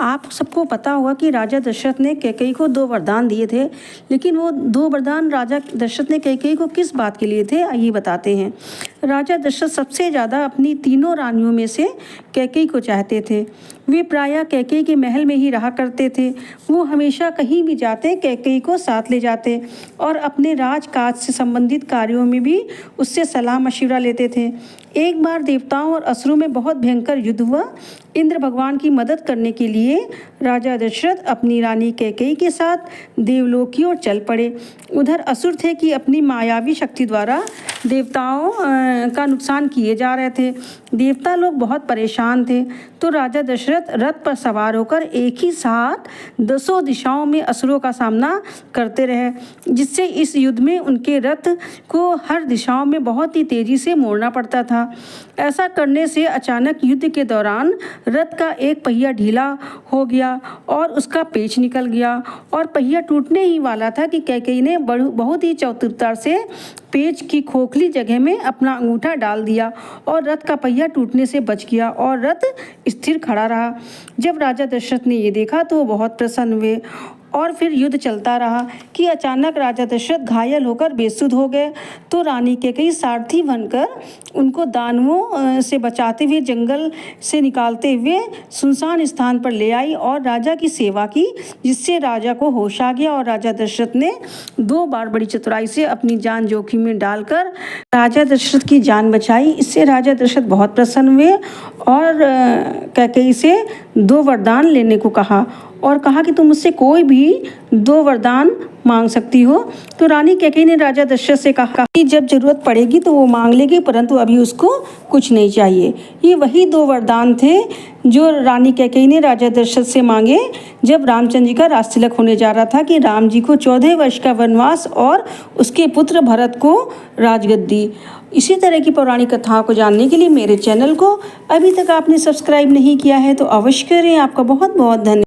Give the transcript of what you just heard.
आप सबको पता होगा कि राजा दशरथ ने कैकेयी को 2 वरदान दिए थे, लेकिन वो 2 वरदान राजा दशरथ ने कैकेयी को किस बात के लिए थे, आइए बताते हैं। राजा दशरथ सबसे ज़्यादा अपनी तीनों रानियों में से कैकेयी को चाहते थे। वे प्रायः कैकेयी के महल में ही रहा करते थे। वो हमेशा कहीं भी जाते कैकेयी को साथ ले जाते और अपने राजकाज से संबंधित कार्यों में भी उससे सलाह मशविरा लेते थे। एक बार देवताओं और असुरों में बहुत भयंकर युद्ध हुआ। इंद्र भगवान की मदद करने के लिए राजा दशरथ अपनी रानी कैकेयी के साथ देवलोक की ओर चल पड़े। उधर असुर थे कि अपनी मायावी शक्ति द्वारा देवताओं का नुकसान किए जा रहे थे। देवता लोग बहुत परेशान थे, तो राजा दशरथ रथ पर सवार होकर एक ही साथ 10 दिशाओं में असुरों का सामना करते रहे, जिससे इस युद्ध में उनके रथ को हर दिशाओं में बहुत ही तेजी से मोड़ना पड़ता था। ऐसा करने से अचानक युद्ध के दौरान रथ का एक पहिया ढीला हो गया और उसका पेच निकल गया और पहिया टूटने ही वाला था कि कैकेयी ने बहुत ही चतुरता से पेच की खोखली जगह में अपना अंगूठा डाल दिया और रथ का पहिया टूटने से बच गया और रथ स्थिर खड़ा रहा। जब राजा दशरथ ने ये देखा तो वो बहुत प्रसन्न हुए और फिर युद्ध चलता रहा कि अचानक राजा दशरथ घायल होकर बेसुध हो गए। तो रानी कैकेयी सारथी बनकर उनको दानवों से बचाते हुए जंगल से निकालते हुए सुनसान स्थान पर ले आई और राजा की सेवा की, जिससे राजा को होश आ गया और राजा दशरथ ने 2 बार बड़ी चतुराई से अपनी जान जोखिम में डालकर राजा दशरथ की जान बचाई। इससे राजा दशरथ बहुत प्रसन्न हुए और कैकेयी से 2 वरदान लेने को कहा और कहा कि तुम मुझसे कोई भी 2 वरदान मांग सकती हो। तो रानी कैकेयी ने राजा दशरथ से कहा कि जब जरूरत पड़ेगी तो वो मांग लेगी, परंतु अभी उसको कुछ नहीं चाहिए। ये वही 2 वरदान थे जो रानी कैकेयी ने राजा दशरथ से मांगे जब रामचंद्र जी का राज तिलक होने जा रहा था कि राम जी को 14 वर्ष का वनवास और उसके पुत्र भरत को राजगद्दी। इसी तरह की पौराणिक कथाओं को जानने के लिए मेरे चैनल को अभी तक आपने सब्सक्राइब नहीं किया है तो अवश्य करें। आपका बहुत बहुत धन्यवाद।